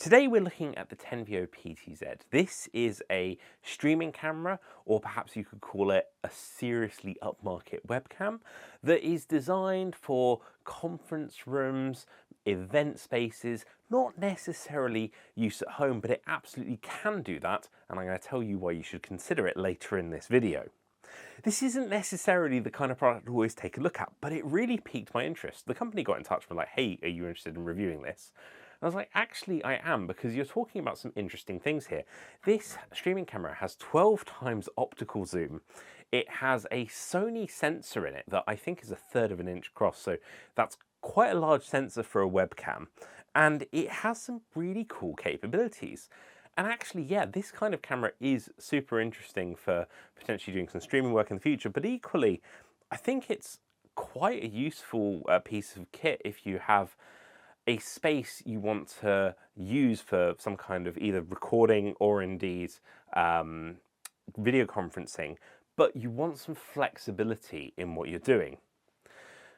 Today we're looking at the Tenveo PTZ. This is a streaming camera, or perhaps you could call it a seriously upmarket webcam, that is designed for conference rooms, event spaces, not necessarily use at home, but it absolutely can do that, and I'm going to tell you why you should consider it later in this video. This isn't necessarily the kind of product I always take a look at, but it really piqued my interest. The company got in touch and were like, hey, are you interested in reviewing this? And I was like, actually I am, because you're talking about some interesting things here. This streaming camera has 12 times optical zoom. It has a Sony sensor in it that I think is 1/3 of an inch across, so that's quite a large sensor for a webcam. And it has some really cool capabilities. And actually, yeah, this kind of camera is super interesting for potentially doing some streaming work in the future, but equally, I think it's quite a useful piece of kit if you have a space you want to use for some kind of either recording or indeed video conferencing, but you want some flexibility in what you're doing.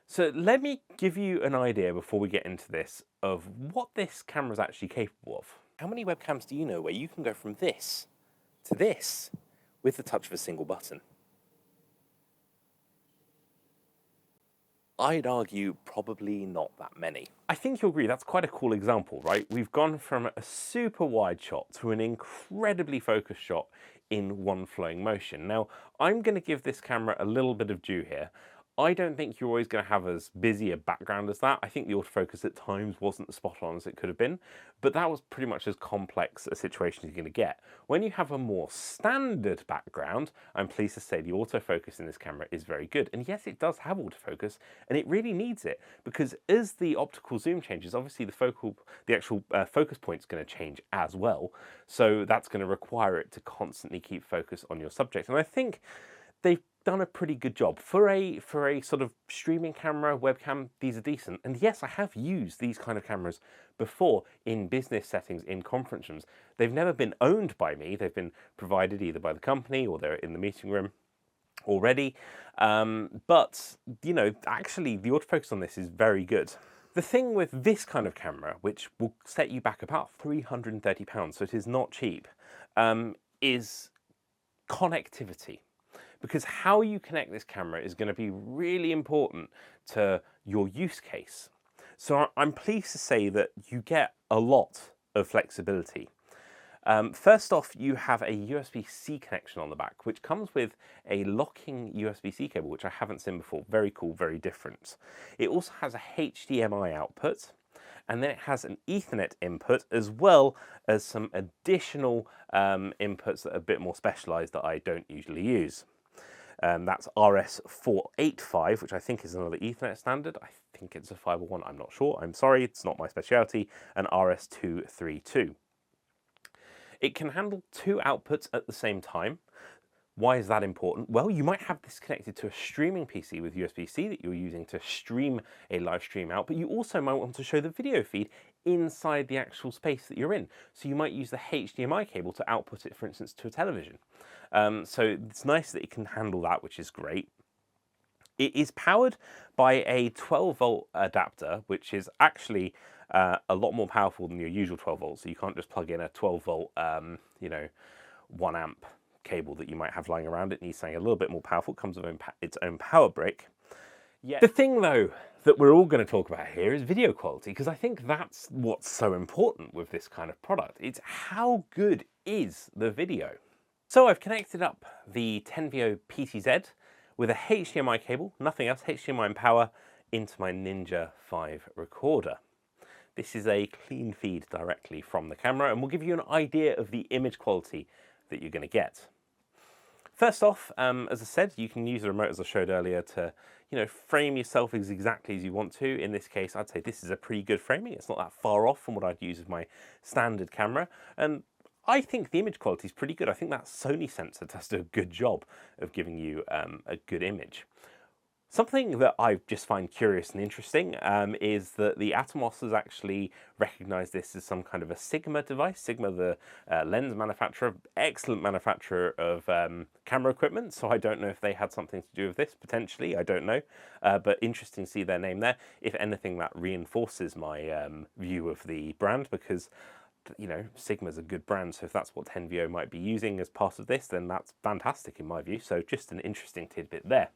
So let me give you an idea before we get into this of what this camera is actually capable of. How many webcams do you know where you can go from this to this with the touch of a single button? I'd argue probably not that many. I think you'll agree that's quite a cool example, right? We've gone from a super wide shot to an incredibly focused shot in one flowing motion. Now, I'm going to give this camera a little bit of due here. I don't think you're always going to have as busy a background as that. I think the autofocus at times wasn't as spot on as it could have been, but that was pretty much as complex a situation as you're going to get. When you have a more standard background, I'm pleased to say the autofocus in this camera is very good. And yes, it does have autofocus, and it really needs it, because as the optical zoom changes, obviously the actual focus point is going to change as well. So that's going to require it to constantly keep focus on your subject. And I think they've done a pretty good job. For a sort of streaming camera, webcam, these are decent. And yes, I have used these kind of cameras before in business settings, in conference rooms. They've never been owned by me. They've been provided either by the company or they're in the meeting room already. But, you know, actually the autofocus on this is very good. The thing with this kind of camera, which will set you back about £330, so it is not cheap, is connectivity. Because how you connect this camera is going to be really important to your use case. So I'm pleased to say that you get a lot of flexibility. First off, you have a USB-C connection on the back, which comes with a locking USB-C cable, which I haven't seen before. Very cool, very different. It also has a HDMI output, and then it has an Ethernet input, as well as some additional inputs that are a bit more specialized that I don't usually use. That's RS485, which I think is another Ethernet standard. I think it's a 501, I'm not sure. I'm sorry, it's not my specialty. And RS232. It can handle 2 outputs at the same time. Why is that important? Well, you might have this connected to a streaming PC with USB-C that you're using to stream a live stream out, but you also might want to show the video feed inside the actual space that you're in. So you might use the HDMI cable to output it, for instance, to a television. So it's nice that it can handle that, which is great. It is powered by a 12-volt adapter, which is actually a lot more powerful than your usual 12 volts. So you can't just plug in a 12-volt, 1 amp cable that you might have lying around. It needs something a little bit more powerful. It comes with its own power brick. Yeah. The thing, though, that we're all going to talk about here is video quality, because I think that's what's so important with this kind of product. It's how good is the video. So I've connected up the Tenveo PTZ with a HDMI cable, nothing else, HDMI and power, into my Ninja 5 recorder. This is a clean feed directly from the camera, and will give you an idea of the image quality that you're going to get. First off, as I said, you can use the remote, as I showed earlier, to frame yourself as exactly as you want to. In this case, I'd say this is a pretty good framing. It's not that far off from what I'd use with my standard camera, and I think the image quality is pretty good. I think that Sony sensor does do a good job of giving you a good image. Something that I just find curious and interesting is that the Atomos has actually recognized this as some kind of a Sigma device. Sigma, the lens manufacturer, excellent manufacturer of camera equipment. So I don't know if they had something to do with this, potentially, I don't know. But interesting to see their name there. If anything, that reinforces my view of the brand, because you know, Sigma's a good brand, so if that's what Tenveo might be using as part of this, then that's fantastic in my view. So just an interesting tidbit there.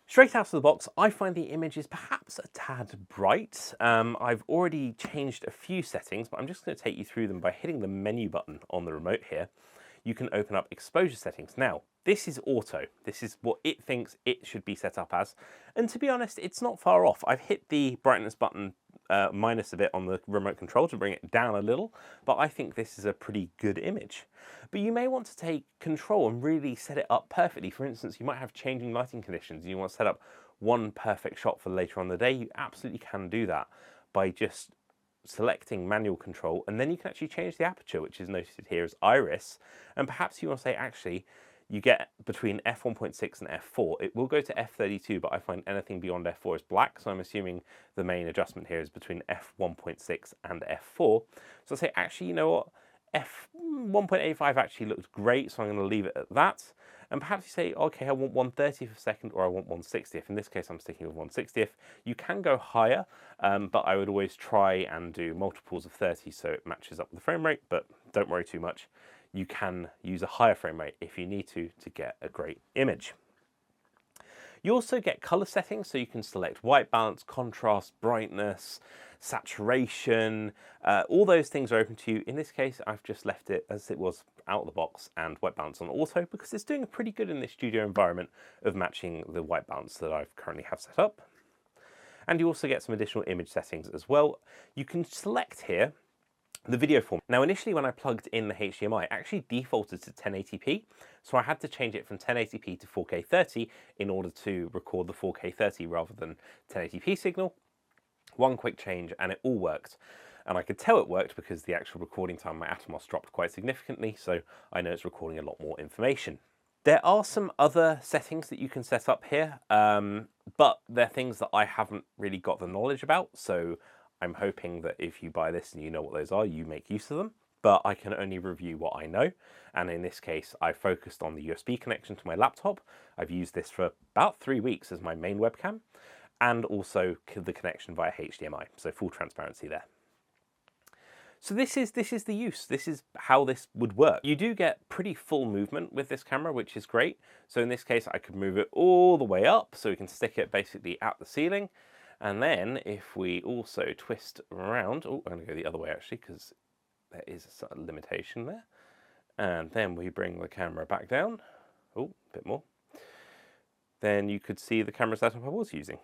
Straight out of the box, I find the image is perhaps a tad bright. I've already changed a few settings, but I'm just going to take you through them by hitting the menu button on the remote here. You can open up exposure settings. Now, this is auto. This is what it thinks it should be set up as. And to be honest, it's not far off. I've hit the brightness button minus a bit on the remote control to bring it down a little, but I think this is a pretty good image. But you may want to take control and really set it up perfectly. For instance, you might have changing lighting conditions and you want to set up one perfect shot for later on in the day. You absolutely can do that by just selecting manual control, and then you can actually change the aperture, which is noted here as iris. And perhaps you want to say, actually, you get between f1.6 and f4. It will go to f32, but I find anything beyond f4 is black, so I'm assuming the main adjustment here is between f1.6 and f4. So I'll say, actually, you know what? f1.85 actually looks great, so I'm going to leave it at that. And perhaps you say, okay, I want 1/30th of a second, or I want 1/60th. In this case, I'm sticking with 1/60th. You can go higher, but I would always try and do multiples of 30 so it matches up with the frame rate, but don't worry too much. You can use a higher frame rate if you need to get a great image. You also get color settings, so you can select white balance, contrast, brightness, saturation. All those things are open to you. In this case, I've just left it as it was out of the box and white balance on auto because it's doing pretty good in this studio environment of matching the white balance that I've currently have set up. And you also get some additional image settings as well. You can select here the video format. Now, initially when I plugged in the HDMI, it actually defaulted to 1080p, so I had to change it from 1080p to 4K 30 in order to record the 4K 30 rather than 1080p signal. One quick change and it all worked. And I could tell it worked because the actual recording time, my Atomos dropped quite significantly, so I know it's recording a lot more information. There are some other settings that you can set up here, but they're things that I haven't really got the knowledge about, so I'm hoping that if you buy this and you know what those are, you make use of them. But I can only review what I know. And in this case, I focused on the USB connection to my laptop. I've used this for about 3 weeks as my main webcam, and also the connection via HDMI. So full transparency there. So this is the use. This is how this would work. You do get pretty full movement with this camera, which is great. So in this case, I could move it all the way up, so we can stick it basically at the ceiling. And then if we also twist around, oh, I'm going to go the other way actually, because there is a sort of limitation there. And then we bring the camera back down. Oh, a bit more. Then you could see the camera setup I was using.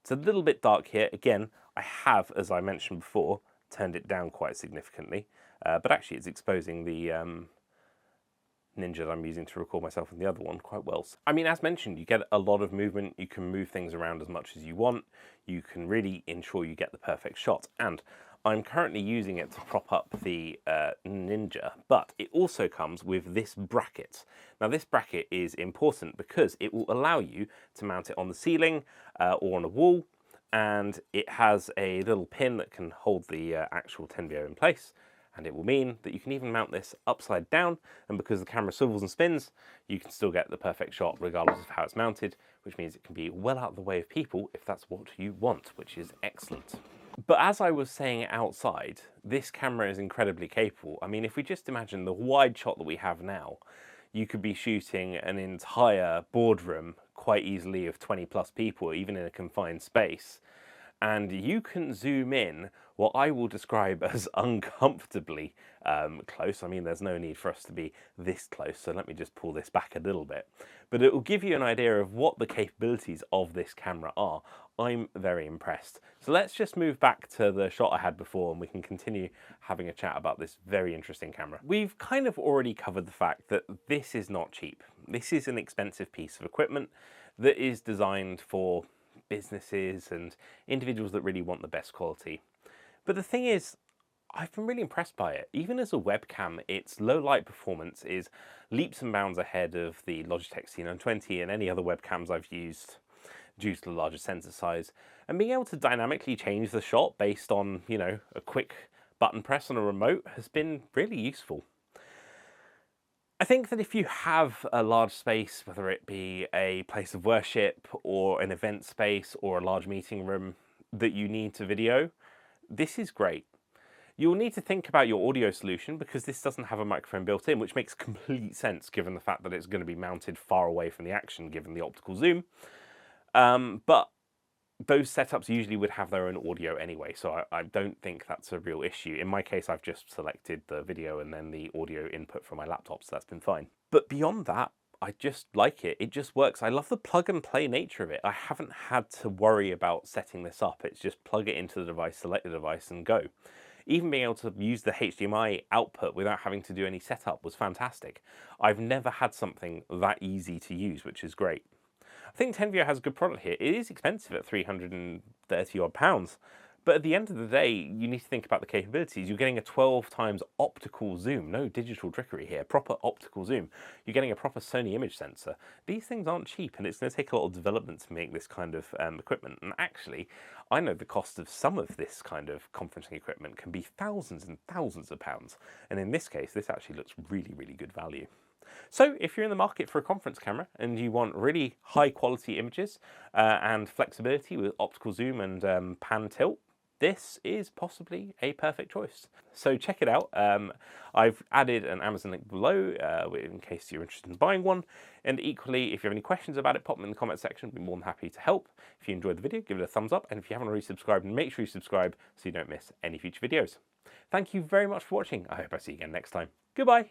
It's a little bit dark here. Again, I have, as I mentioned before, turned it down quite significantly. But actually it's exposing the Ninja that I'm using to record myself in the other one quite well. I mean, as mentioned, you get a lot of movement. You can move things around as much as you want. You can really ensure you get the perfect shot. And I'm currently using it to prop up the Ninja, but it also comes with this bracket. Now, this bracket is important because it will allow you to mount it on the ceiling or on a wall, and it has a little pin that can hold the actual Tenveo in place. And it will mean that you can even mount this upside down, and because the camera swivels and spins, you can still get the perfect shot regardless of how it's mounted, which means it can be well out of the way of people if that's what you want, which is excellent. But as I was saying outside, this camera is incredibly capable. I mean, if we just imagine the wide shot that we have now, you could be shooting an entire boardroom quite easily of 20 plus people, even in a confined space. And you can zoom in what I will describe as uncomfortably close. I mean, there's no need for us to be this close, so let me just pull this back a little bit. But it will give you an idea of what the capabilities of this camera are. I'm very impressed. So let's just move back to the shot I had before and we can continue having a chat about this very interesting camera. We've kind of already covered the fact that this is not cheap. This is an expensive piece of equipment that is designed for businesses and individuals that really want the best quality. But the thing is, I've been really impressed by it. Even as a webcam, its low light performance is leaps and bounds ahead of the Logitech C920 and any other webcams I've used due to the larger sensor size. And being able to dynamically change the shot based on, you know, a quick button press on a remote has been really useful. I think that if you have a large space, whether it be a place of worship or an event space or a large meeting room, that you need to video, this is great. You'll need to think about your audio solution because this doesn't have a microphone built in, which makes complete sense given the fact that it's going to be mounted far away from the action given the optical zoom. But those setups usually would have their own audio anyway, so I don't think that's a real issue. In my case, I've just selected the video and then the audio input from my laptop, so that's been fine. But beyond that, I just like it. It just works. I love the plug and play nature of it. I haven't had to worry about setting this up. It's just plug it into the device, select the device, and go. Even being able to use the HDMI output without having to do any setup was fantastic. I've never had something that easy to use, which is great. I think Tenveo has a good product here. It is expensive at £330 odd, but at the end of the day, you need to think about the capabilities. You're getting a 12 times optical zoom, no digital trickery here, proper optical zoom. You're getting a proper Sony image sensor. These things aren't cheap, and it's going to take a lot of development to make this kind of equipment. And actually, I know the cost of some of this kind of conferencing equipment can be thousands and thousands of pounds. And in this case, this actually looks really, really good value. So if you're in the market for a conference camera and you want really high quality images and flexibility with optical zoom and pan tilt, this is possibly a perfect choice. So check it out. I've added an Amazon link below in case you're interested in buying one. And equally, if you have any questions about it, pop them in the comment section. I'd be more than happy to help. If you enjoyed the video, give it a thumbs up. And if you haven't already subscribed, make sure you subscribe so you don't miss any future videos. Thank you very much for watching. I hope I see you again next time. Goodbye.